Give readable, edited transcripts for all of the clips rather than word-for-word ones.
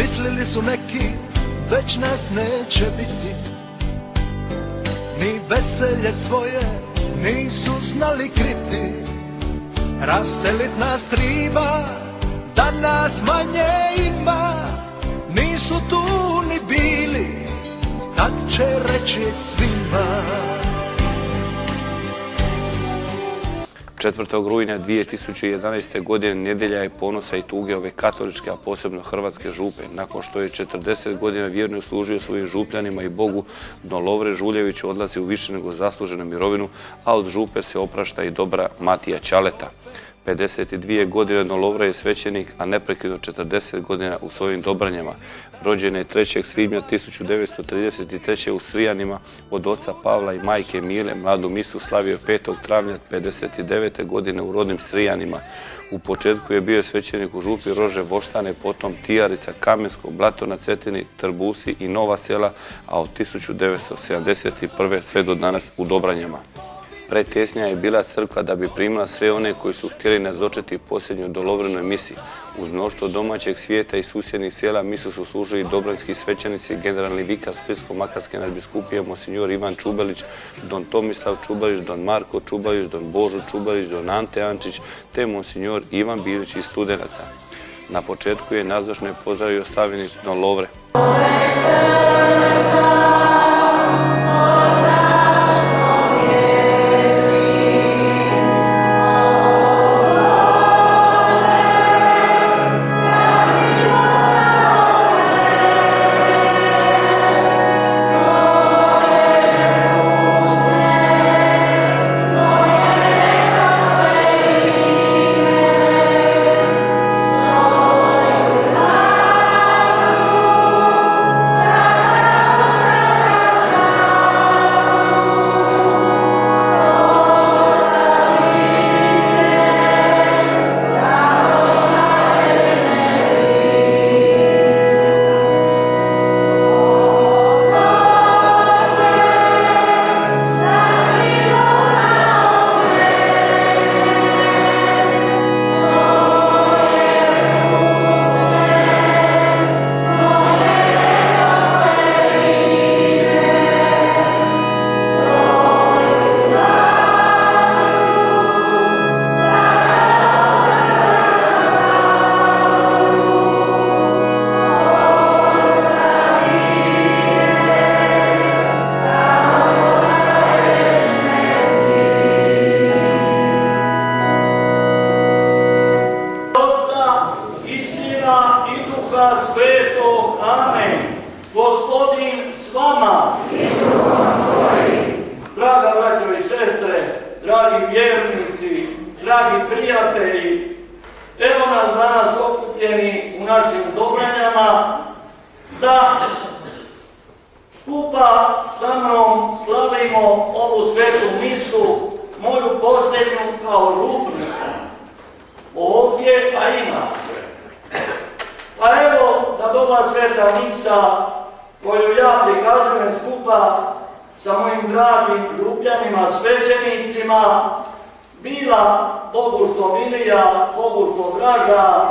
Mislili su neki, već nas neće biti, ni veselje svoje nisu znali kriti. Raselit nas triba, da nas manje ima, nisu tu ni bili, tad će reći svima. 4. rujna 2011. godine nedjelja je ponosa i tuge ove katoličke, a posebno hrvatske župe. Nakon što je 40 godina vjerno služio svojim župljanima i Bogu, don Lovre Žuljević odlazi u više nego zasluženu mirovinu, a od župe se oprašta i dobra Matija Ćaleta. 52 godine don Lovre je svećenik, a neprekidno 40 godina u svojim Dobranjama. Rođen je 3. svibnja 1933. u Srijanima od oca Pavla i majke Mile. Mladu misu slavio 5. travnja 59. godine u rodnim Srijanima. U početku je bio svećenik u župi Rože Voštane, potom Tijarica, Kamensko, Blato na Cetini, Trbusi i Nova Sela, a od 1971. sve do danas u Dobranjama. Pretjesnija je bila crkva da bi primila sve one koji su htjeli nazočiti posljednjoj dolovrenoj misi. Uz mnoštvo domaćeg svijeta i susjednih sela misu su služili dobranjski svećenici, generalni vikar Splitsko-makarske nadbiskupije monsinjor Ivan Čubelić, don Tomislav Čubelić, don Marko Čubelić, don Božo Čubelić, don Ante Ančić, te monsinjor Ivan Bilić iz Studenaca. Na početku je nazočne pozdravio slavljenik don Lovre. Svetog, amen. Gospodin s vama. Draga braćo i sestre, dragi vjernici, dragi prijatelji, evo nas danas okupljeni u našim Dobranjama da skupa sa mnom slavimo ovu svetu misu, moju posljednju kao župnika. Ovdje, a inače. Pa evo da ova sveta misa koju ja prikazujem skupa sa mojim dragim župljanima, svećenicima, bila Bogu što milija, Bogu što draža,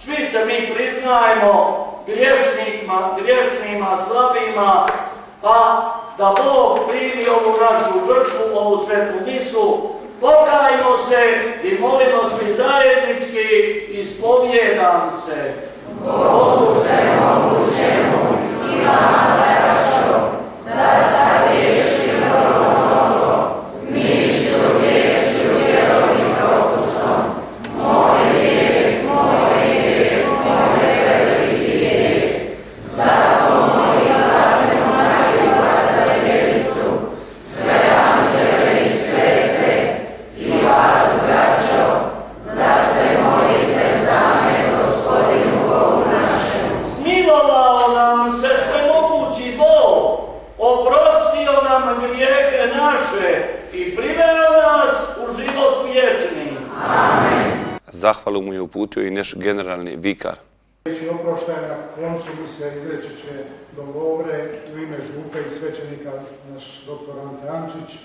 svi se mi priznajemo griješnima, slabima, pa da Bog primi ovu našu žrtvu, ovu svetu misu, pokajmo se i molimo svi zajednički, ispovijedam se. Bogu svemogućemu i vama braćo, da sagriješim mnogo, mišlju, riječju, djelom i propustom. Moj grijeh, veliki grijeh. Zato molim Blaženu Mariju Bladateljicu, sve anđele i svete i vas braćo, da se molite za me Gospodinu Bogu našemu. Smilovao nam se svemogući Bog, oprostio nam grijehe naše i priveo nas u život vječni. Amen. Zahvalu mu je uputio i naš generalni vikar. Riječi oproštaja na koncu mi se izreći će don Lovre u ime župe i svećenika naš doktor Ante Ančić.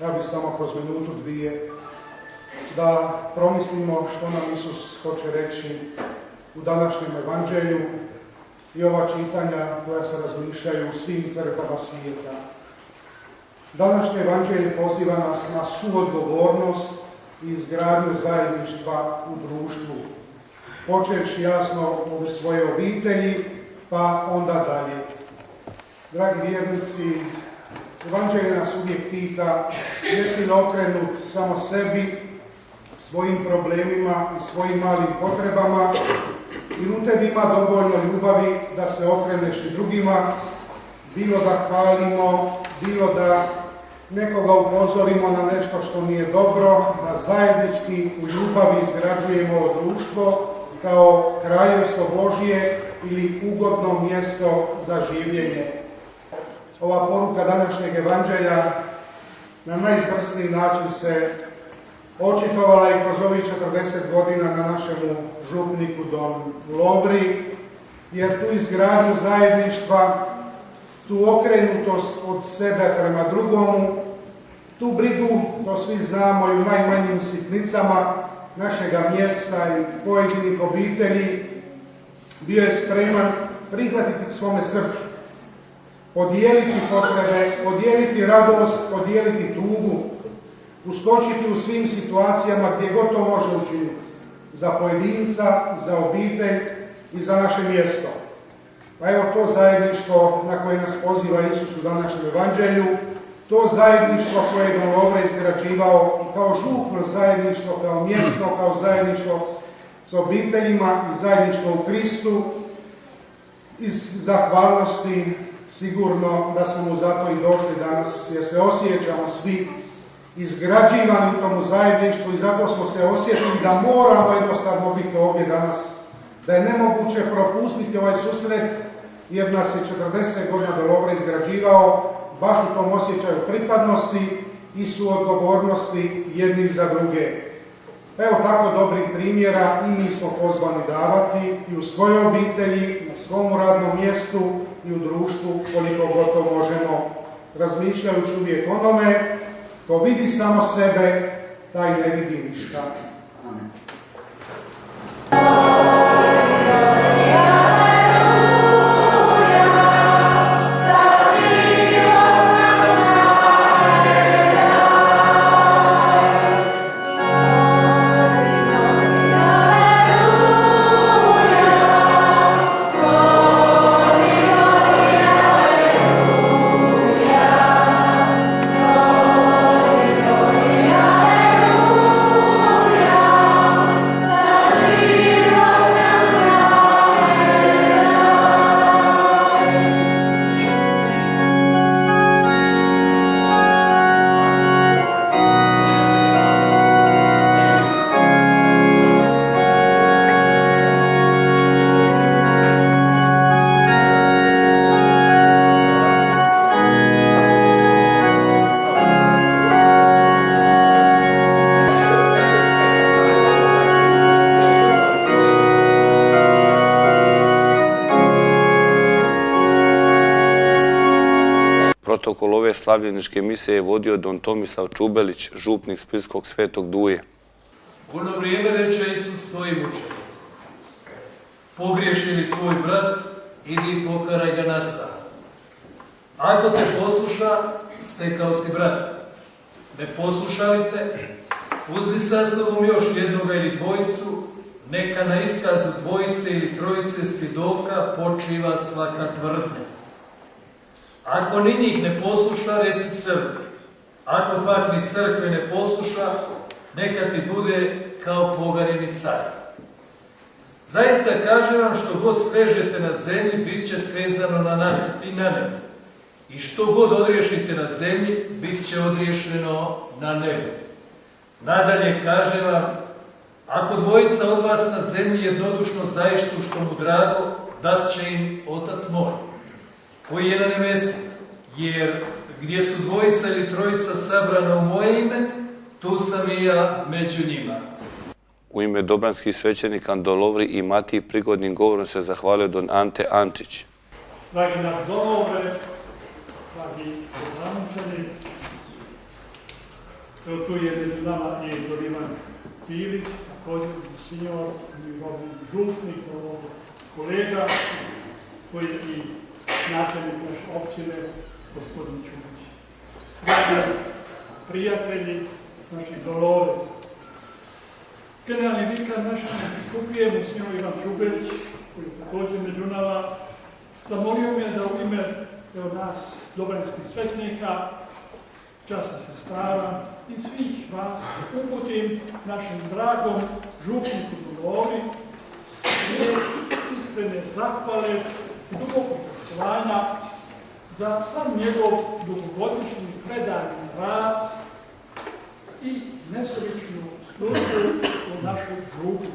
Ja bih samo kroz minutu, dvije da promislimo što nam Isus hoće reći u današnjem evanđelju i ova čitanja koja se razmišljaju u svim crkvama svijeta. Današnje evanđelje poziva nas na suodgovornost i izgradnju zajedništva u društvu, počevši jasno od svoje obitelji, pa onda dalje. Dragi vjernici, evanđelje nas uvijek pita jesi li okrenut samo sebi, svojim problemima i svojim malim potrebama, ili u tebi ima dovoljno ljubavi da se okreneš i drugima, bilo da hvalimo, bilo da nekoga upozorimo na nešto što nije dobro, da zajednički u ljubavi izgrađujemo ovo društvo kao kraljevstvo Božje ili ugodno mjesto za življenje. Ova poruka današnjeg evanđelja na najizvrsniji način se očitovala i kroz ovih 40 godina na našemu župniku Don Lovri, jer tu izgradnju zajedništva, tu okrenutost od sebe prema drugomu, tu brigu, to svi znamo, i u najmanjim sitnicama našega mjesta i pojedinih obitelji, bio je spreman prihvatiti k svome srcu, podijeliti potrebe, podijeliti radost, podijeliti tugu, uskočiti u svim situacijama gdje god to može učiniti, za pojedinca, za obitelj i za naše mjesto. Pa evo to zajedništvo na koje nas poziva Isus u današnjem evanđelju, to zajedništvo koje je Don Lovre izgrađivao i kao župno zajedništvo, kao mjesto, kao zajedništvo s obiteljima i zajedništvo u Kristu, iz zahvalnosti sigurno da smo mu zato i došli danas, jer se osjećamo svi izgrađivani u tomu zajedništvu i zato smo se osjetili da moramo jednostavno biti ovdje danas, da je nemoguće propustiti ovaj susret, jer nas je 40 godina Don Lovre izgrađivao baš u tom osjećaju pripadnosti i suodgovornosti jednih za druge. Evo tako dobrih primjera i mi smo pozvani davati i u svojoj obitelji, na svom radnom mjestu i u društvu koliko god to možemo, razmišljajući uvijek onome ko vidi samo sebe, taj ne vidi ništa. Amen. Protokol ove slavljeničke mise je vodio don Tomislav Čubelić, župnik Splitskog Svetog Duje. U ono vrijeme reče Isus svojim učenicima: pogriješi li tvoj brat, idi i pokaraj ga nasam. Ako te posluša, stekao si brata. Ne posluša li te, uzmi sa sobom još jednoga ili dvojicu, neka na iskazu dvojice ili trojice svjedoka počiva svaka tvrdnja. Ako ni njih ne posluša, reci crkvi. Ako pak ni crkve ne posluša, neka ti bude kao poganjeni car. Zaista kažem vam, što god svežete na zemlji, bit će svezano na nebu. I što god odriješite na zemlji, bit će odriješeno na nebu. Nadalje kažem vam, ako dvojica od vas na zemlji jednodušno zaištu što mu drago, dat će im Otac moj, koji je na nebesima, jer gdje su dvojica ili trojica sabrana u moje ime, tu sam i ja među njima. U ime dobranskih svećenika Don Lovri i Matiji prigodnim govorom se zahvalio don Ante Ančić. Dragi naš Don Lovre, dragi Donančani, evo tu je među nama i don Ivan Pilić, također sinjor, njegov župnik, kolega. koji je i načelnik naše općine, gospodin Čubić. Dragi prijatelji naših Dolove, generalni vikar naše biskupije, monsignor Ivan Čubelić, koji je također među nama, zamolio me da u ime nas, dobranskih svećenika, časnih sestara i svih vas uputim našem dragom župniku Dolovi iskrene zahvale i dubokog poštovanja za sam njegov dugogodišnji predani rad i nesebičnu službu u našoj župu.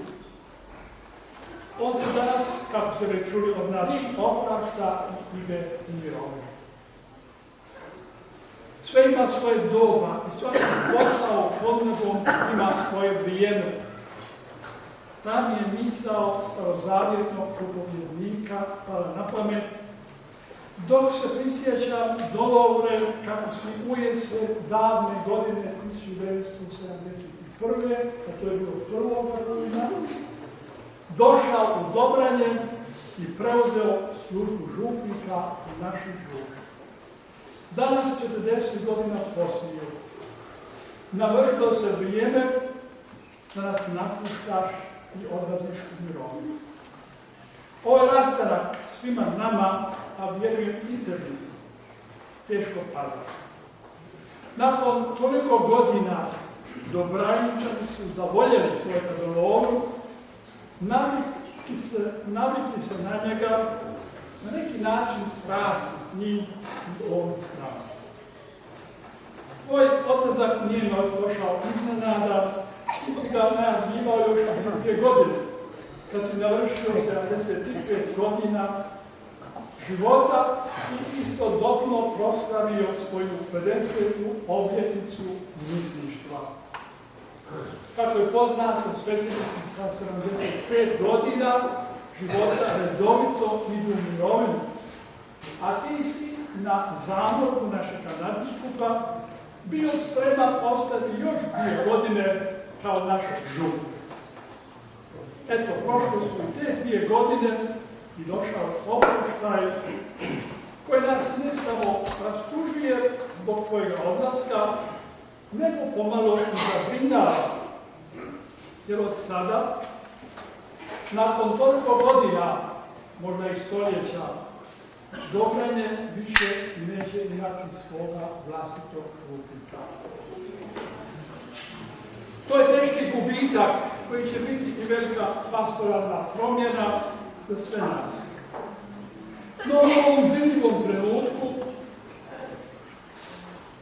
On se danas, kako se već čuli od nas, oprašta i ide u mirovinu. Sve ima svoje doba i svaki posao pod nebom ima svoje vrijeme. Tam je misao starozavjetnog propovjednika pala na pamet, dok se prisjeća Dolovre kako si ujese davne godine 1971. a to je bilo 1. rujna, došao u Dobranje i preuzeo službu župnika u našoj župi. Danas 40 godina poslije. Navršilo se vrijeme da nas napuštaš i odlaziš u mirovinu. Ovaj rastanak svima nama, a vjerujem i tebi, teško pada. Nakon toliko godina Dobranjčani su zavoljeli svojega Dolovu, navikli se na njega, na neki način srasti s njim i on s nama. Tvoj odlazak nije došao iznenada, ti si ga najavljivao još 2 godine, kad si navršio 75 godina života i istodobno proslavio svoju 50. obljetnicu mislištva. Kako je poznato, svećenici sa 75 godina života redovito idu u mirovinu, a ti si na zamolbu našeg nadbiskupa bio spreman ostati još 2 godine kao naš žup. Eto, prošle su i te 2 godine i došao oproštaj koji nas ne samo rastužuje zbog tvojega odlaska, nego pomalo i zabrinjava. Jer od sada, nakon toliko godina, možda i stoljeća, Dobranje više neće imati svoga vlastitog župnika. To je teški gubitak koji će biti i velika pastoralna promjena za sve nas. No u ovom vidljivom trenutku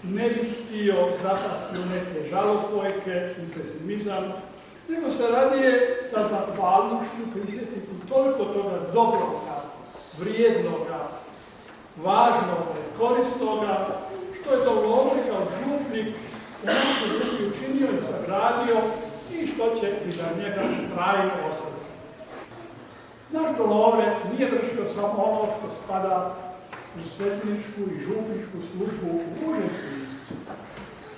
ne bih htio zapasti u neke žalopojke i pesimizam, nego se radije sa zahvalnošću prisjetiti toliko toga dobroga, vrijednoga, važnoga i korisnoga, što je Dolovre kao župnik u našoj župi učinio i sagradio i što će i za njega trajno ostati. Naš Dolovre nije vršio samo ono što spada u svećeničku i župničku službu u užem smislu.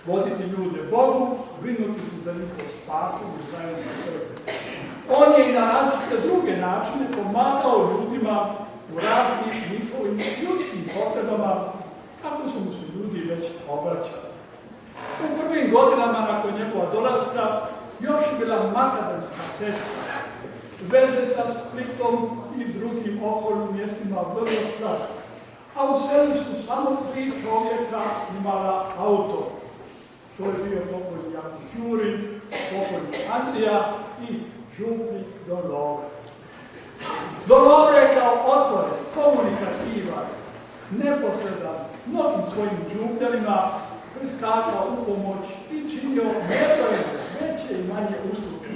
Voditi ljude Bogu, brinuti se za njihovo spasenje u zajedničkoj crkvi. On je i na različite druge načine pomagao ljudima u raznim njihovim ljudskim potrebama, kako su mu se ljudi već obraćali. U prvim godinama nakon njegova dolaska još je bila makadamska cesta. Veze sa Splitom i drugim okolnim mjestima vrlo slabe. A u selu su samo 3 čovjeka imala auto. To je bio pokojni Jakub Đurin, pokojni Andrija i župnik Dolovre. Dolovre je kao otvoren, komunikativan, neposredan, mnogim svojim đupljanima priskakao u pomoć i činio nebrojene, veće i manje usluge.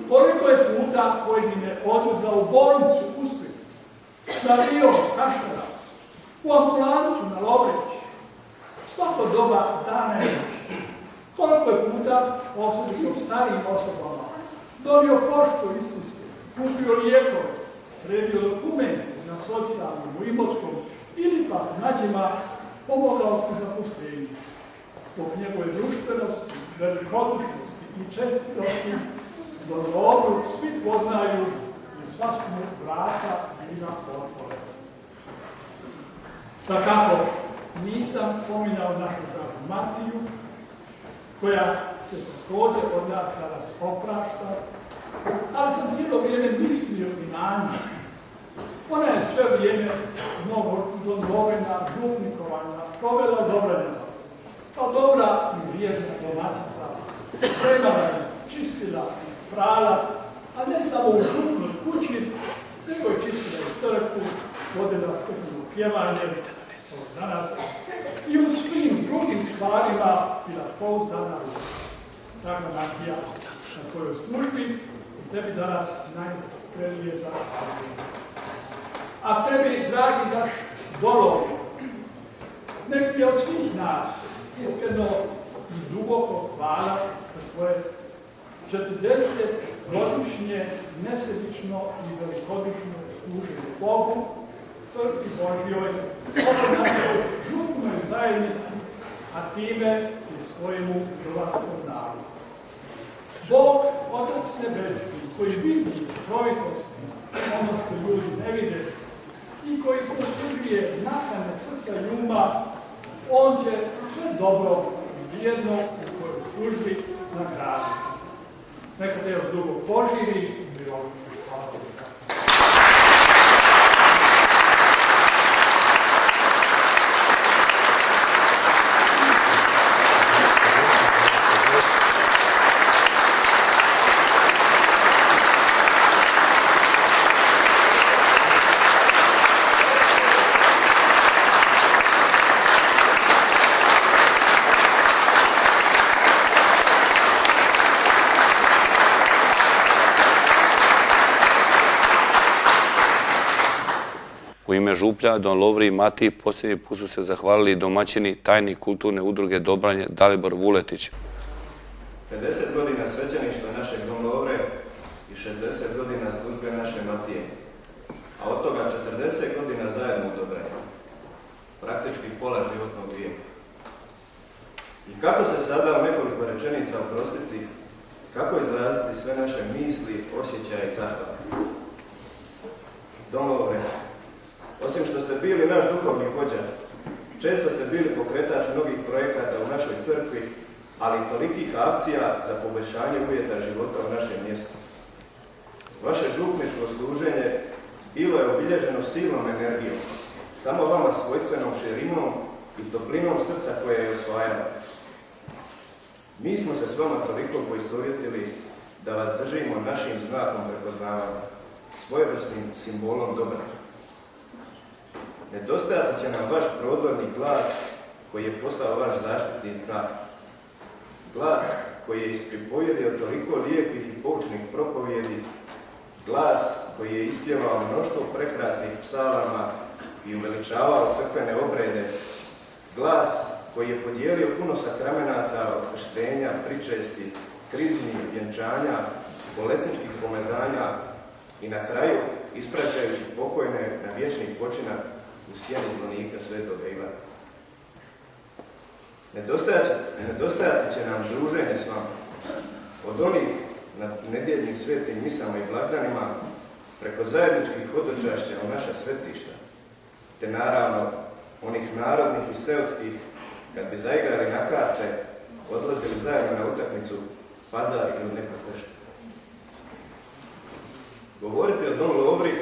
Koliko je puta pojedine odveza u bolnicu uspjeh, na Rio, Kaštara, u ambulancu na Lovrić, svako doba dana i noći. Koliko je puta, osobito starijim osobama, donio poštu iz sestri, kupio lijekove, sredio dokumente na socijalnom, u Imotskom ili pak mlađima pomogao se zaposlenju. Zbog njegove društvenosti, velikodušnosti i čestitosti Dolovru svi poznaju i sva su mu vrata bila otvorena. Dakako, nisam spominjao našu dragu Matiju, koja se također od nas danas oprašta, ali sam cijelo vrijeme mislio i na nju. Ona je sve vrijeme novodongovena, župnikovanja, provela u Dobranima. Kao dobra i vrijedna domaćica, trebala je, čistila i prala, a ne samo u župnoj kući, nego je čistila i crkvu, vodila crkveno pjevanje, danas, i u svim drugim stvarima bila pouzdana Draga Matija na tvojoj službi i tebi danas najiskrenije zahvaljujem. A tebi, dragi naš Dolovi, nek ti od svih nas iskreno i duboko hvala za tvoje 40-godišnje nesebično i velikodušno služenje Bogu, crkvi Božjoj, našoj župnoj zajednici, a time i svojemu hrvatskom narodu. Bog, Otac Nebeski, koji vidi čovjekosti, ono što ljudi ne vide, i koji prosuđuje nakane srca i uma, on će sve dobro i vrijedno u svojoj službi nagraditi. Neka te još dugo poživi i mirovinu. Hvala. U ime župlja, Don Lovri i Matiji posljednji put su se zahvalili domaćini tajnik kulturne udruge Dobranje Dalibor Vuletić. 50 godina svećeništva našeg Don Lovre i 60 godina službe naše Matije, a od toga 40 godina zajedno u Dobranju. Praktički pola životnog vijeka. I kako se sada u nekoliko rečenica oprostiti, kako izraziti sve naše misli, osjećaje i zahvale? Don Lovre, osim što ste bili naš duhovni vođa, često ste bili pokretač mnogih projekata u našoj crkvi, ali i tolikih akcija za poboljšanje uvjeta života u našem mjestu. Vaše župničko služenje bilo je obilježeno silnom energijom, samo vama svojstvenom širinom i toplinom srca koje je osvajalo. Mi smo se s vama toliko poistovjetili da vas držimo našim znakom prepoznavanja, svojevrsnim simbolom dobra. Nedostajati će nam vaš prodorni glas koji je postao vaš zaštitni znak. Glas koji je ispripojedio toliko lijepih i poučnih propovjedi, glas koji je ispjevao mnoštvo prekrasnih psalama i uveličavao crkvene obrede, glas koji je podijelio puno sakramenata od krštenja, pričesti, kriznih vjenčanja, bolesničkih pomazanja i na kraju ispraćajući pokojne na vječni počinak u sjeni zvonika Svetoga Ivana. Nedostajati će nam druženje s vama. Od onih na nedjeljnim svetim misama i blagdanima, preko zajedničkih hodočašća u naša svetišta, te naravno onih narodnih i seoskih, kad bi zaigrali na karte, odlazili zajedno na utakmicu Pazar ili neko tržište. Govoriti o Don Lovri,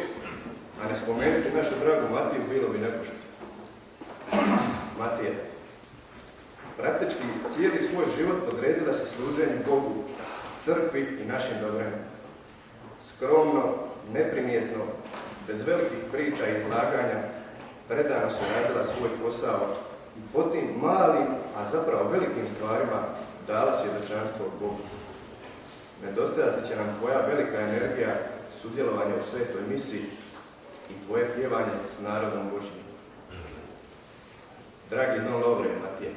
a ne spomenuti našu dragu Matiju, bilo bi nepošteno. Matija, praktički cijeli svoj život podredila se služenju Bogu, crkvi i našim dobrima. Skromno, neprimjetno, bez velikih priča i izlaganja, predano se radila svoj posao i po tim malim, a zapravo velikim stvarima dala svjedočanstvo od Bogu. Nedostajati će nam tvoja velika energija, sudjelovanje u svetoj misi i tvoje pjevanje s narodom Božjim. Dragi Don Lovre i Matije,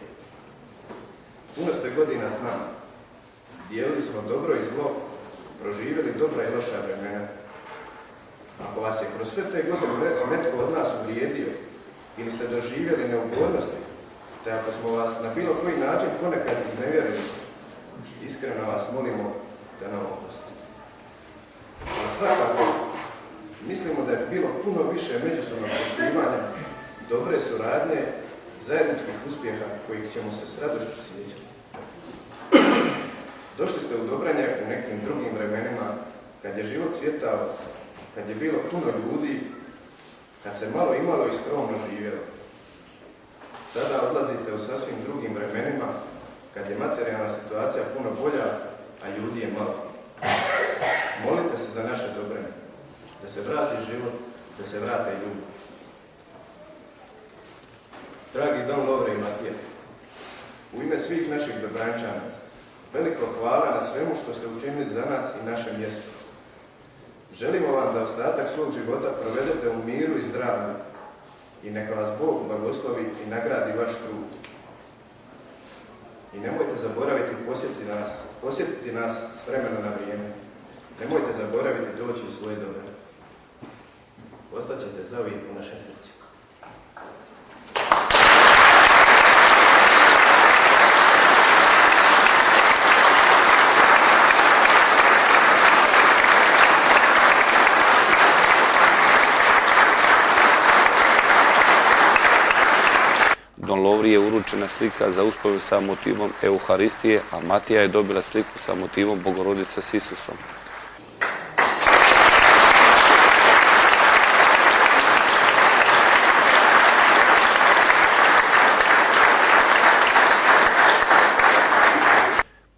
puno ste godina s nama. Dijelili smo dobro i zlo, proživjeli dobra i loša vremena. Ako vas je kroz sve te godine netko od nas uvrijedio ili ste doživjeli neugodnosti, te ako smo vas na bilo koji način ponekad iznevjerili, iskreno vas molimo da nam oprostite. Ali svakako, mislimo da je bilo puno više međusobnog poštivanja dobre suradnje, zajedničkih uspjeha kojih ćemo se s radošću sjećati. Došli ste u Dobranjak u nekim drugim vremenima, kad je život cvjetao, kad je bilo puno ljudi, kad se malo imalo i skromno živjelo. Sada odlazite u sasvim drugim vremenima, kad je materijalna situacija puno bolja, a ljudi je malo. Molite se za naše Dobranje, da se vrati život, da se vrate ljudi. Dragi Don Lovre i Matija, u ime svih naših Dobrančana, veliko hvala na svemu što ste učinili za nas i naše mjesto. Želimo vam da ostatak svog života provedete u miru i zdravlju i neka vas Bog blagoslovi i nagradi vaš trud. I nemojte zaboraviti posjetiti nas s vremena na vrijeme. Nemojte zaboraviti doći u svoje Dobranje. Ostaćete zauvijek u našem srcu. Don Lovri je uručena slika za uspomen sa motivom Euharistije, a Matija je dobila sliku sa motivom Bogorodice s Isusom.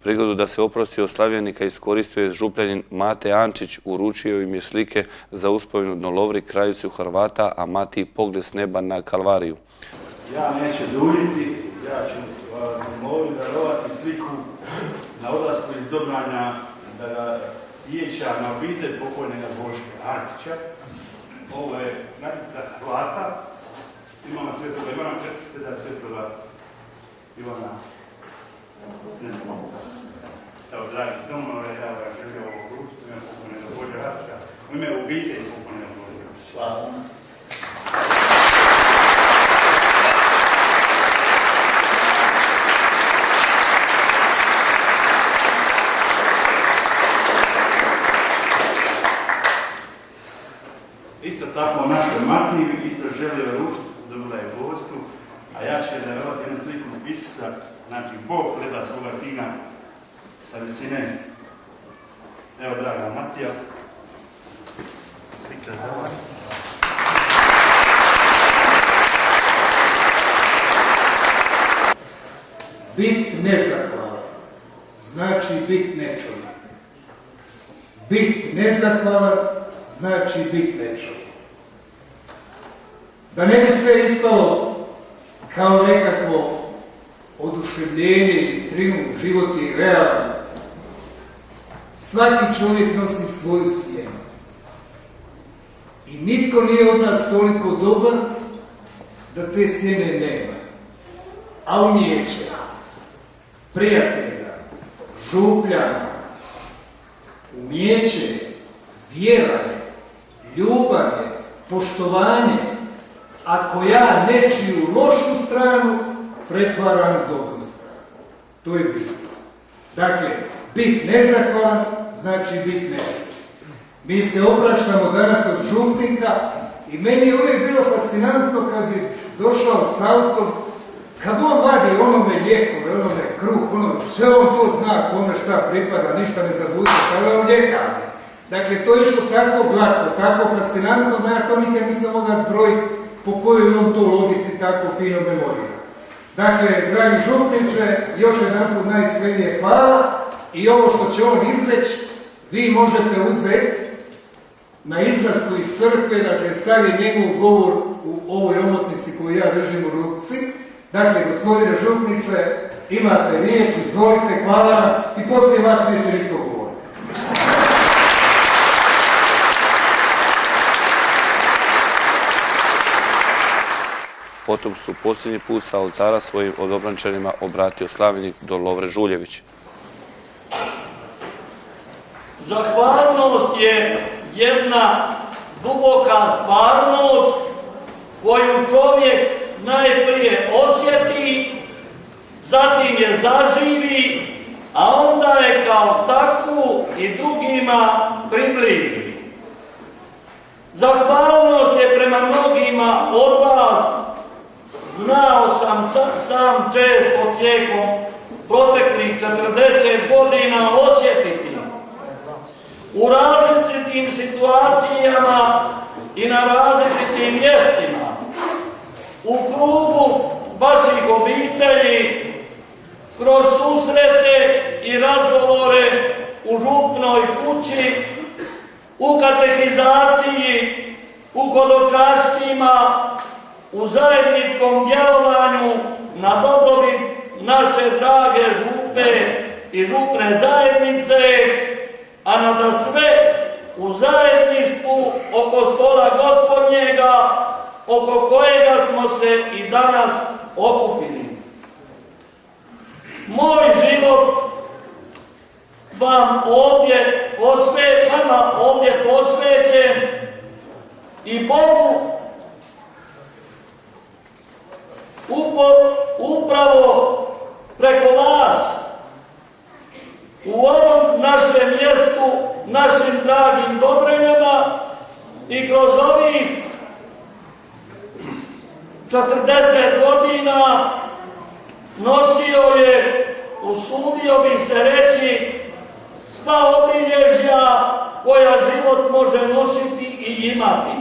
Prigodu da se oprosti od slavljenika iskoristio je župljanin Mate Ančić, uručio im je slike za uspomenu Don Lovri, kraljicu Hrvata, a Matiji pogled s neba na Kalvariju. Ja neću duljiti, ja ću Lovri darovati sliku na odlasku iz Dobranja, da ga sjeća na obitelj pokojnega Boška Ančića. Ovo je kraljica Hrvata, imamo svetoga Ivana Krstitelja, svetoga Ivana. Evo, dragi domove, ja vam želim ovo uručiti, u ime pokojnega Bože Ančića, u ime obitelji pokojnega Bože Ančića. Hvala. Isto tako našoj Matiji isto želio ručiti, dobila je gostu, a ja ću darovati jednu sliku Isusa, znači Bog gleda svoga sina sa visine. Evo, draga Matija, slika za vas. Bit nezahvalan znači bit nečovjek. Bit nezahvalan znači bit nečovjek. Da ne bi sve ispalo kao nekakvo oduševljenje ili triumf, život je realan. Svaki čovjek nosi svoju sjenu. I nitko nije od nas toliko dobar da te sjene nema. A umijeće, prijatelja, župljana, umijeće, vjera je, ljubav je, poštovanje, ako ja nečiju lošu stranu pretvaram u dobru stranu. To je bit. Dakle, bit nezahvalan znači bit nečovjek. Mi se opraštamo danas od župnika i meni je uvijek bilo fascinantno kad je došao s autom, kad on vadi onome lijekove, onome kruh, onome, sve on to zna kome šta pripada, ništa ne zabuće, kada on ljekavlje. Dakle, to je išlo tako glatko, tako fascinantno da ja to nikad nisam mogao zbrojiti po kojoj on to logici tako fino memorira. Dakle, dragi župniče, još jedanput najiskrenije hvala i ovo što će on izreći, vi možete uzeti na izlasku iz crkve, dakle, sad je njegov govor u ovoj omotnici koju ja držim u ruci. Dakle, gospodine župniče, imate riječ, izvolite, hvala vam i poslije vas neće niko govoriti. Potom su posljednji put sa oltara svojim odobrančanima obratio slavljenik Don Lovre Žuljević. Zahvalnost je jedna duboka stvarnost koju čovjek najprije osjeti, zatim je zaživi, a onda je kao takvu i drugima približi. Zahvalnost je prema mnogima od vas znao sam sam često tijekom proteklih 40 godina osjetiti u različitim situacijama i na različitim mjestima, u krugu vaših obitelji, kroz susrete i razgovore u župnoj kući, u katehizaciji, u hodočašćima, u zajedničkom djelovanju na dobrobit naše drage župe i župne zajednice, a nada sve u zajedništvu oko stola Gospodnjega, oko kojega smo se i danas okupili. Moj život vama ovdje posvećen i Bogu upravo preko vas u ovom našem mjestu, našim dragim Dobrinjama i kroz ovih 40 godina nosio je, usudio bih se reći, sva obilježja koja život može nositi i imati.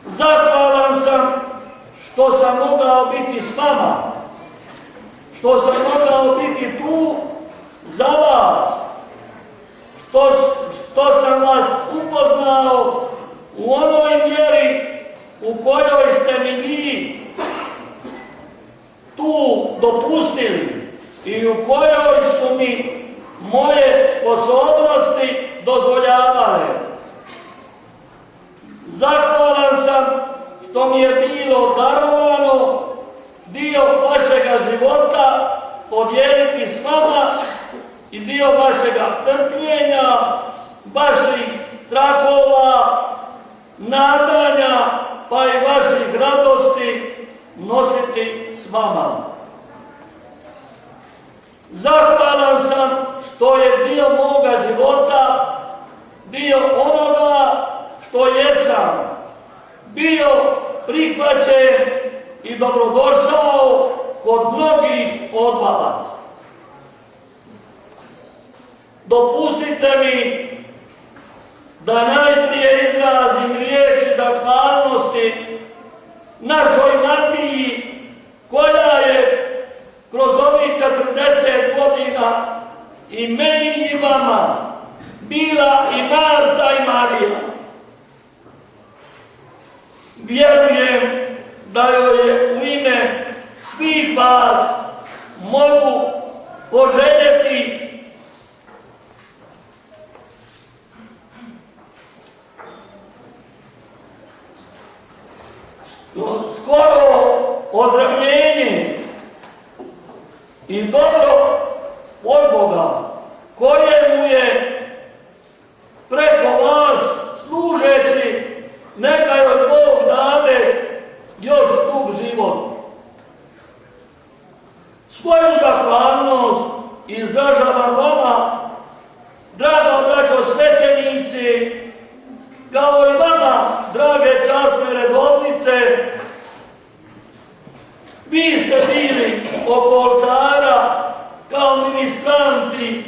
Zahvalan sam što sam mogao biti s vama, što sam mogao biti tu za vas, što sam vas upoznao u onoj mjeri u kojoj ste mi vi tu dopustili i u kojoj su mi moje sposobnosti dozvoljavale. Zahvalan sam što mi je bilo darovano dio vašega života podijeliti s vama i dio vašega trpljenja, vaših strahova, nadanja, pa i vaših radosti nositi s vama. Zahvalan sam što je dio moga života, dio onoga što jesam, bio prihvaćen i dobrodošao kod mnogih od vas. Dopustite mi da najprije izrazim riječi zahvalnosti našoj Matiji koja je kroz ovih 40 godina i meni i vama bila i Marta i Marija. Vjerujem da joj je u ime svih vas mogu poželjeti skoro ozdravljenje i dobro od Boga, koje mu je preko vas služeći neka joj Bog dade još dug život. Svoju zahvalnost izražavam vama, draga braćo svećenici, kao i vama, drage časne redovnice. Vi ste bili oko oltara kao ministranti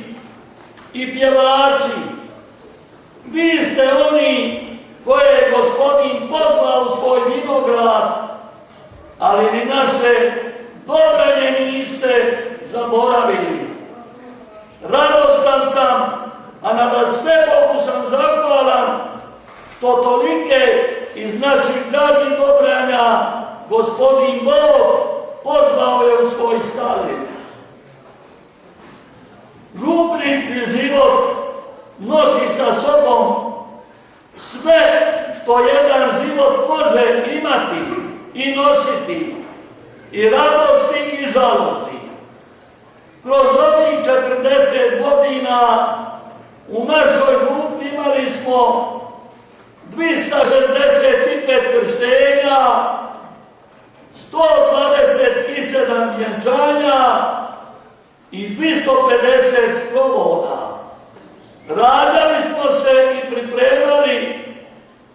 i pjevači. Vi ste oni koje je Gospodin pozvao u svoj vinograd, ali ni naše Dobranje niste zaboravili. Radostan sam, a nada sve Bogu sam zahvalan što tolike iz naših dragih Dobranja Gospodin Bog pozvao je u svoj stari. Župni život nosi sa sobom sve što jedan život može imati i nositi, i radosti i žalosti. Kroz ovih 40 godina u našoj župi imali smo 265 krštenja, 127 vjenčanja i 250 sprovoda. Radili smo se i pripremali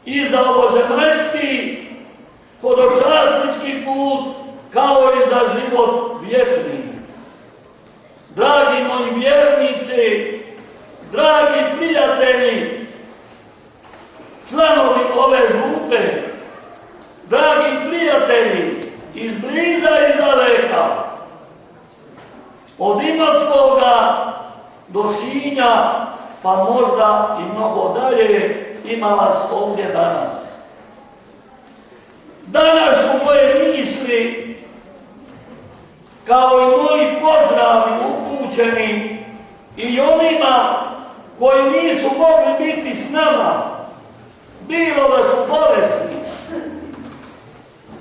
i za ovozemaljski hodočasni Beograda i mnogo dalje, ima vas ovdje danas. Danas su moje misli, kao i moji pozdravi upućeni i onima koji nisu mogli biti s nama, bilo da su bolesni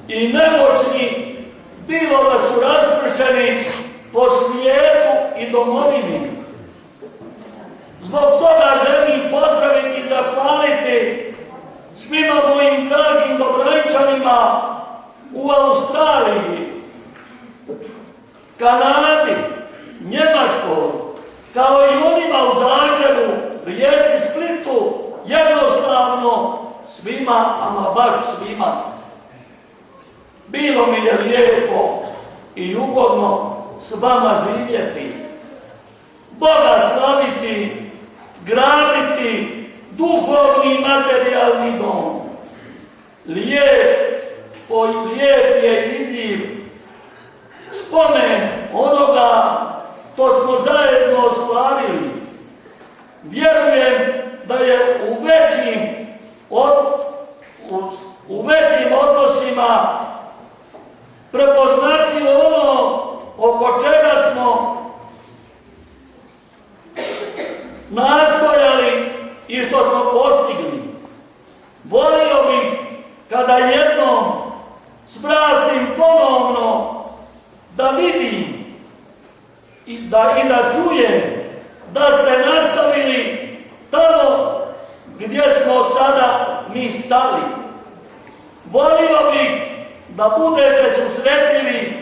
i nemoćni, bilo da su raspršeni po svijetu i domovini. Zbog toga želim pozdraviti i zahvaliti svima mojim dragim Dobrančanima u Australiji, Kanadi, Njemačkoj, kao i onima u Zagrebu, Rijeci, Splitu, jednostavno svima, ama baš svima. Bilo mi je lijepo i ugodno s vama živjeti, Boga slaviti, graditi duhovni i materijalni dom. Lijep je vidljiv spomen onoga što smo zajedno ostvarili. Vjerujem da je u većim odnosima prepoznatljivo ono oko čega smo nastojali i što smo postigli. Volio bih kada jednom svratim ponovno da vidim i da čujem da ste nastavili tamo gdje smo sada mi stali. Volio bih da budete susretljivi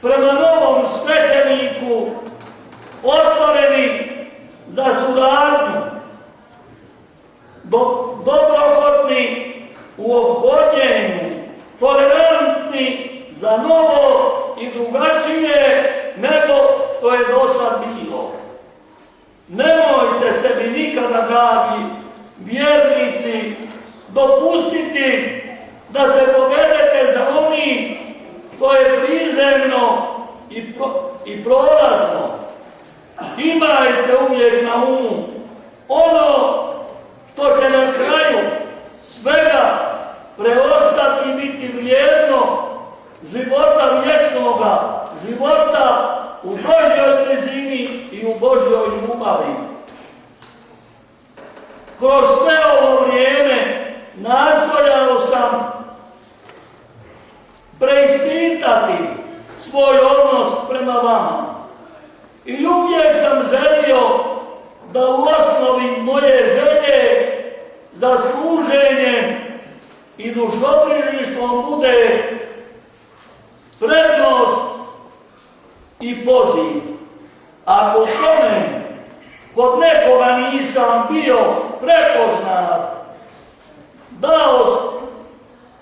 prema novom svećeniku, otvoreni za suradnju, dobrohotni u ophodnjenju, tolerantni za novo i drugačije nego što je do sad bilo. Nemojte sebi nikada, dragi vjernici, dopustiti da se povedete za onim što je prizemno i prolazno. Imajte uvijek na umu ono što će na kraju svega preostati biti vrijedno života vječnoga, života u Božjoj blizini i u Božjoj ljubavi. Kroz sve ovo vrijeme nastojao sam preispitati svoj odnos prema vama i uvijek sam želio da u osnovi moje želje za služenjem i dušobrižništvom bude prednost i poziv. Ako u tome kod nekoga nisam bio prepoznat,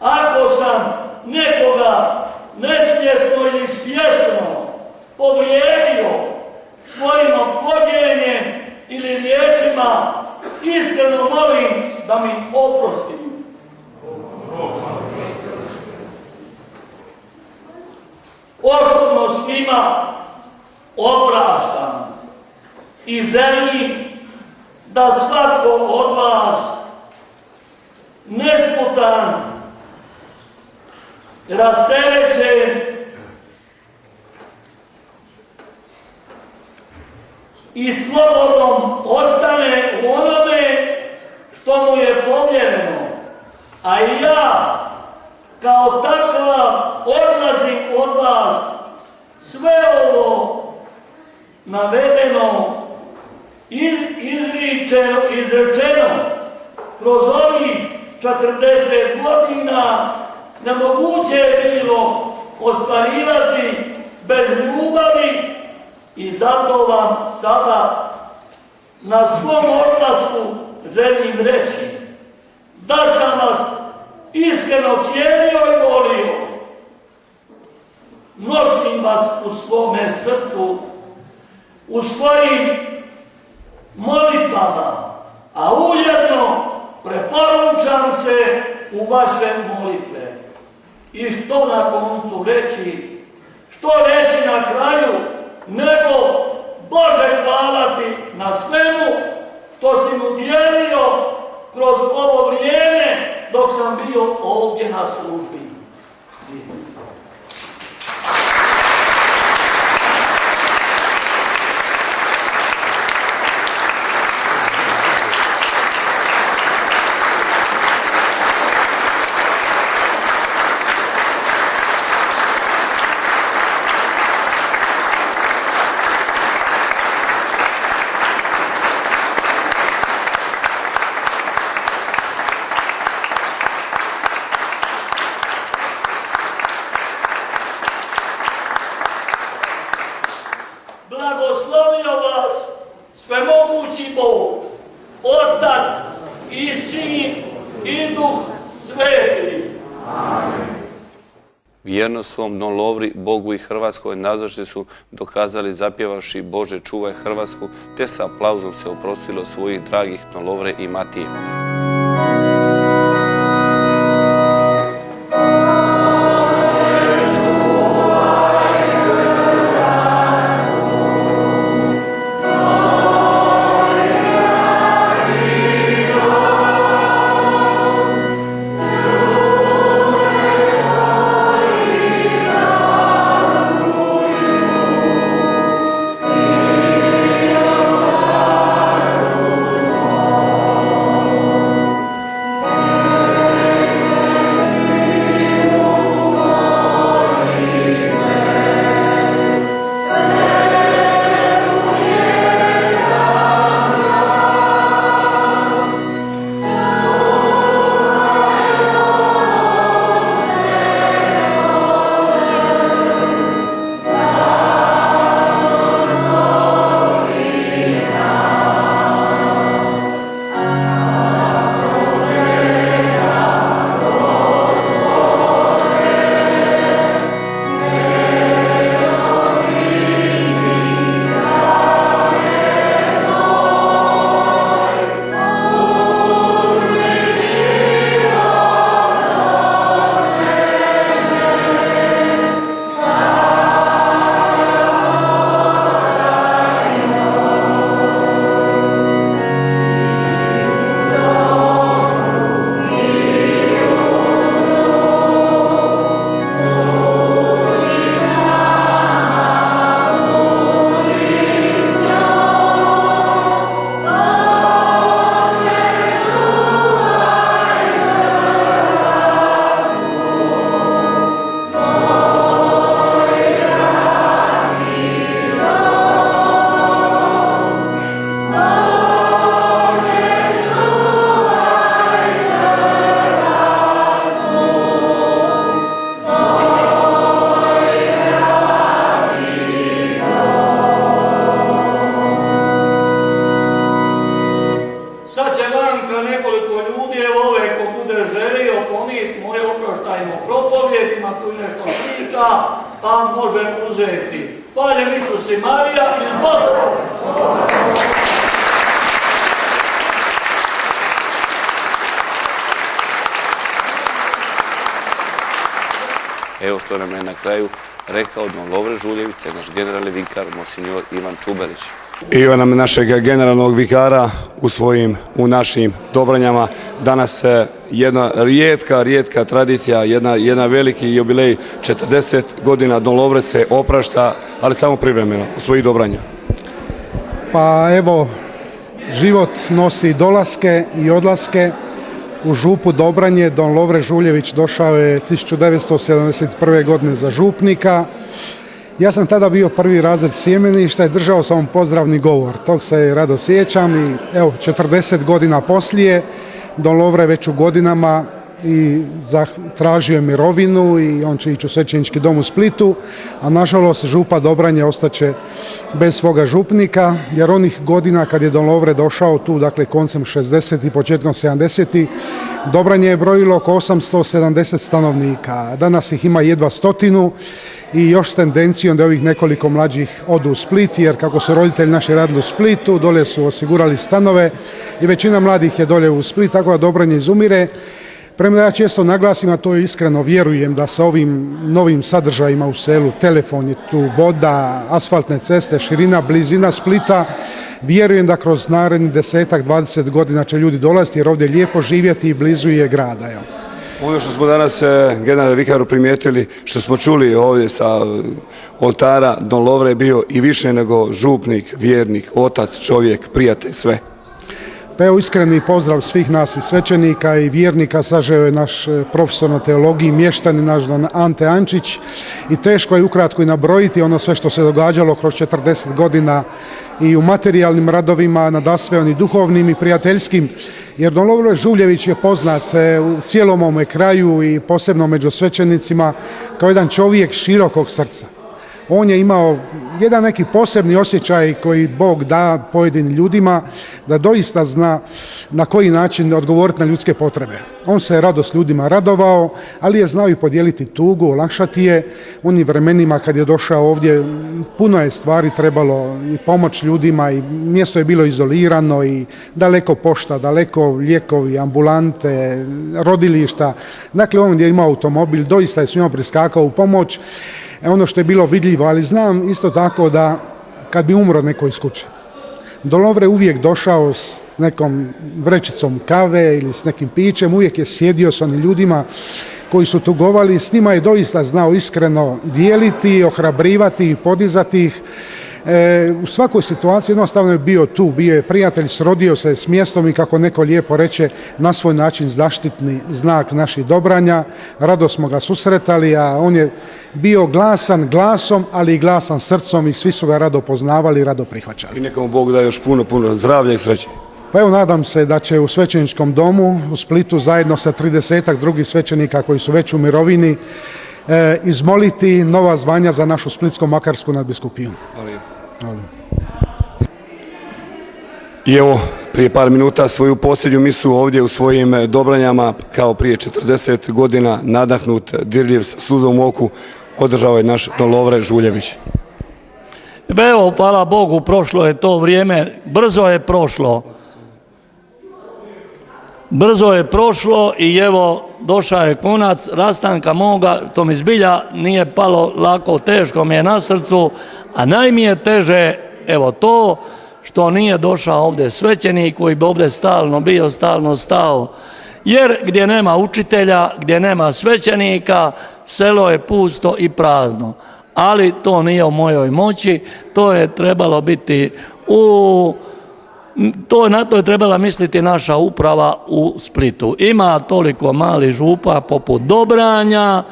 ako sam nekoga nesvjesno ili svjesno povrijedio svojim ophođenjem ili riječima, iskreno molim da mi oprostim. Osobno svima opraštam i želim da svatko od vas nesputan, rasterećen i slobodom ostane u onome što mu je povjereno, a i ja kao takva odlazim od vas. Sve ovo navedeno, izrečeno kroz ovih 40 godina nemoguće je bilo ostvarivati bez ljubavi i zato vam sada na svom odlasku želim reći da sam vas iskreno cijenio i volio. Nosim vas u svome srcu, u svojim molitvama, a ujedno preporučam se u vaše molitve. I što na koncu reći? Što reći na kraju? Nego Bože hvala ti na svemu što si mu dijelio kroz ovo vrijeme dok sam bio ovdje na službi. Blagoslovio vas svemogući Bog, Otac i Sin i Duh Sveti. Vjernost svom Don Lovri, Bogu i Hrvatskoj nazočni su dokazali zapjevavši Bože čuvaj Hrvatsku, te sa aplauzom se oprostilo svojih dragih Don Lovre i Matije. pa može uzeti. Hvaljen Isus i Marija iz Boga. Evo što nam je na kraju rekao Don Lovre Žuljević, naš generalni vikar, monsignor Ivan Čubelić. I nam našeg generalnog vikara u našim Dobranjama. Danas jedna rijetka tradicija, jedna veliki jubilej, 40 godina Don Lovre se oprašta, ali samo privremeno u svojih Dobranja. Pa evo, život nosi dolaske i odlaske. U župu Dobranje Don Lovre Žuljević došao je 1971. godine za župnika. Ja sam tada bio prvi razred sjemeništa i držao sam pozdravni govor. Tog se rado sjećam i evo 40 godina poslije Don Lovre već u godinama i tražio je mirovinu i on će ići u svećenički dom u Splitu, a nažalost župa Dobranje ostaće bez svoga župnika, jer onih godina kad je Don Lovre došao tu, dakle koncem 60. i početkom 70. Dobranje je brojilo oko 870 stanovnika, danas ih ima jedva 100 i još s tendencijom da ovih nekoliko mlađih odu u Split, jer kako su roditelji naši radili u Splitu, dole su osigurali stanove i većina mladih je dole u Split, tako da Dobranje izumire. Premda ja često naglasim, a to iskreno vjerujem da sa ovim novim sadržajima u selu, telefon je tu, voda, asfaltne ceste, širina, blizina Splita, vjerujem da kroz narednih 10-20 godina će ljudi dolaziti jer ovdje je lijepo živjeti i blizu je grada. Evo. Ono što smo danas, generale vikaru, primijetili, što smo čuli ovdje sa oltara, Don Lovre je bio i više nego župnik, vjernik, otac, čovjek, prijatelj, sve. Pa evo iskreni pozdrav svih nas i svećenika i vjernika, sažeo je naš profesor na teologiji, mještani naš Ante Ančić i teško je ukratko i nabrojiti ono sve što se događalo kroz 40 godina i u materijalnim radovima, nadasve i duhovnim i prijateljskim, jer Don Lovre Žuljević je poznat u cijelom ovome kraju i posebno među svećenicima kao jedan čovjek širokog srca. On je imao jedan neki posebni osjećaj koji Bog da pojedinim ljudima da doista zna na koji način odgovoriti na ljudske potrebe. On se rado s ljudima radovao, ali je znao i podijeliti tugu, olakšati je. U onim vremenima kad je došao ovdje puno je stvari trebalo i pomoć ljudima i mjesto je bilo izolirano i daleko pošta, daleko lijekovi, ambulante, rodilišta. Dakle, on je imao automobil, doista je svima priskakao u pomoć. Ono što je bilo vidljivo, ali znam isto tako da kad bi umro neko iz kuće, Don Lovre uvijek došao s nekom vrećicom kave ili s nekim pićem, uvijek je sjedio s onim ljudima koji su tugovali, s njima je doista znao iskreno dijeliti, ohrabrivati i podizati ih. U svakoj situaciji jednostavno je bio tu, bio je prijatelj, srodio se s mjestom i kako neko lijepo reče, na svoj način zaštitni znak naših dobranja. Rado smo ga susretali, a on je bio glasan glasom, ali i glasan srcom i svi su ga rado poznavali i rado prihvaćali. I neka mu Bog da još puno zdravlja i sreće. Pa evo, nadam se da će u svećeničkom domu u Splitu zajedno sa 30-ak drugih svećenika koji su već u mirovini izmoliti nova zvanja za našu splitsko-makarsku nadbiskupiju. I evo, prije par minuta svoju posljednju misu ovdje u svojim Dobranjama, kao prije 40 godina, nadahnut, dirljiv, sa suzom u oku, održao je naš Don Lovre Žuljević. Evo, hvala Bogu, prošlo je to vrijeme, brzo je prošlo. Brzo je prošlo i evo, došao je konac rastanka moga, to mi zbilja nije palo lako, teško mi je na srcu, a najmi je teže, evo to, što nije došao ovdje svećenik koji bi ovdje stalno bio, stalno stao. Jer gdje nema učitelja, gdje nema svećenika, selo je pusto i prazno. Ali to nije u mojoj moći, to je trebalo biti na to je trebala misliti naša uprava u Splitu. Ima toliko malih župa poput Dobranja,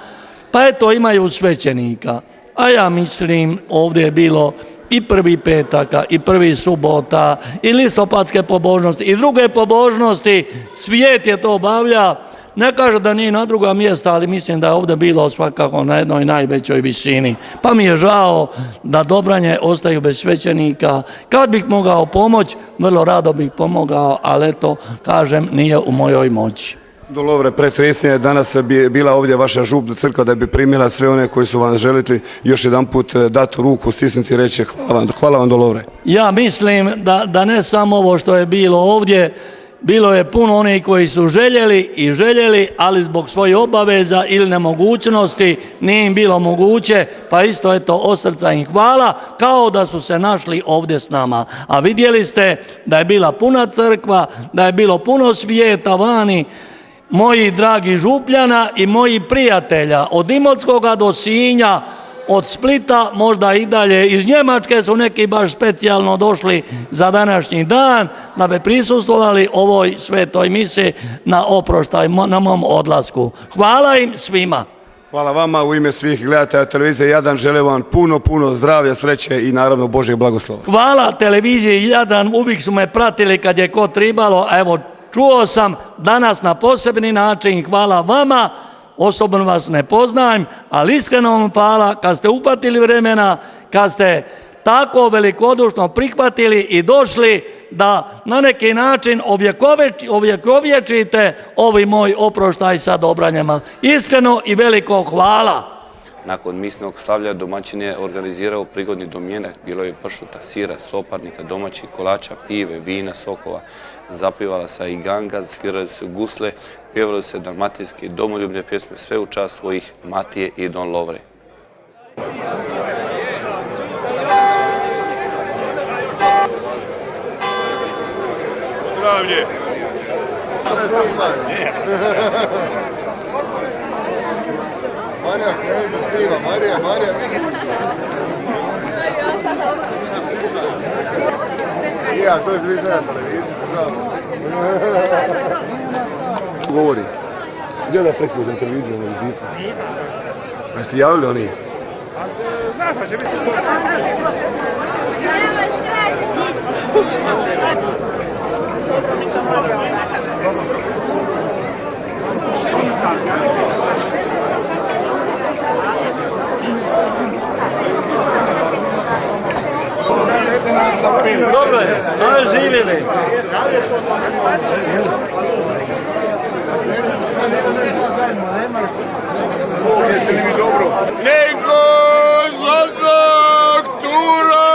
pa eto imaju svećenika. A ja mislim ovdje je bilo i prvi petaka, i prvi subota, i listopadske pobožnosti, i druge pobožnosti. Svijet je to obavlja. Ne kaže da nije na druga mjesta, ali mislim da je ovdje bilo svakako na jednoj najvećoj visini. Pa mi je žao da Dobranje ostaju bez svećenika. Kad bih mogao pomoć, vrlo rado bih pomogao, ali eto, kažem, nije u mojoj moći. Don Lovre, pretresnije, danas bi bila ovdje vaša župna crkva da bi primila sve one koji su vam želiti još jedan put dati ruku, stisnuti i reći hvala vam Don Lovre. Ja mislim da ne samo ovo što je bilo ovdje, bilo je puno onih koji su željeli, ali zbog svojih obaveza ili nemogućnosti nije im bilo moguće, pa isto eto od srca im hvala, kao da su se našli ovdje s nama. A vidjeli ste da je bila puna crkva, da je bilo puno svijeta vani, moji dragi župljana i moji prijatelja, od Imotskoga do Sinja, od Splita, možda i dalje. Iz Njemačke su neki baš specijalno došli za današnji dan da bi prisustvovali ovoj svetoj misi na oproštaj, na mom odlasku. Hvala im svima. Hvala vama u ime svih gledatelja televizije Jadran, želim vam puno zdravlja, sreće i naravno Božjeg blagoslova. Hvala televiziji Jadran, uvijek su me pratili kad je ko tribalo, a evo čuo sam danas na posebni način, hvala vama. Osobno vas ne poznajem, ali iskreno vam hvala kad ste uhvatili vremena, kad ste tako velikodušno prihvatili i došli da na neki način ovjekovječite ovi moj oproštaj sa Dobranjama. Iskreno i veliko hvala. Nakon misnog slavlja domaćin je organizirao prigodni domjenak, bilo je pršuta, sira, soparnika, domaćih kolača, pive, vina, sokova. Zapivala se i ganga, svirali su gusle, pjevali se dalmatinske i domoljubne pjesme, sve u čast svojih Matije i Don Lovre. Zdravlje! Marija, kreni se stiva, Marija. Ja, to je vidjeti na televiziji, državno. Govori. Gleda Flexu na televiziju, na vidicu. Jeste javili oni? Znaš pa će biti. Dobro je, sve živjeli. Jeste li mi dobro? Nego za doktora!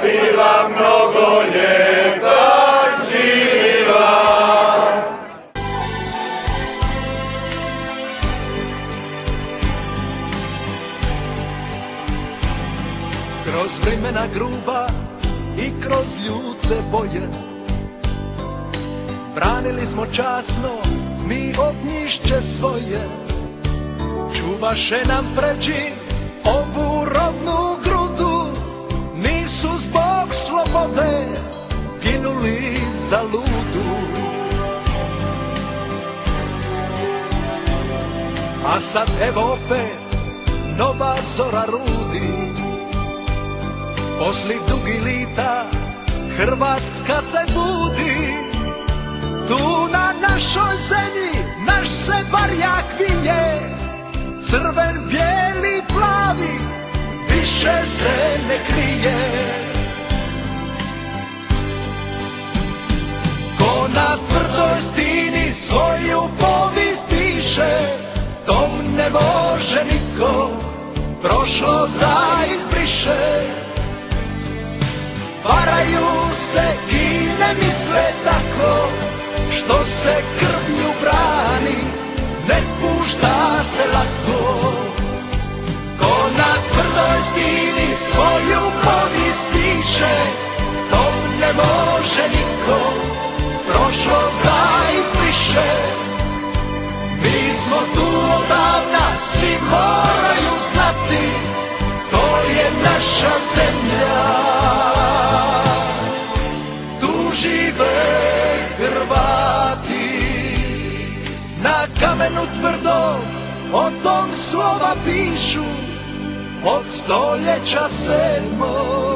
Bila mnogo ljeta živila. Kroz vremena gruba i kroz ljute boje branili smo časno mi ognjišće svoje. Čuvaše nam pređi ovu rodnu grudu, nisu zbog slobode ginuli za ludu. A sad evo opet nova zora rudi, posli dugi lita Hrvatska se budi. Tu na našoj zemlji naš se barjak vinje, crven, bijeli, plavi, više se ne krije. stini svoju povijest piše, tom ne može niko prošlost da izbriše. Varaju se i ne misle tako, što se krvlju brani, ne pušta se lako. Ko na tvrdoj stini svoju povijest piše, tom ne može niko prošlost da izbriše. Mi smo tu odavna, svi moraju znati, to je naša zemlja. Tu žive Hrvati, na kamenu tvrdo o tom slova pišu, od stoljeća 7.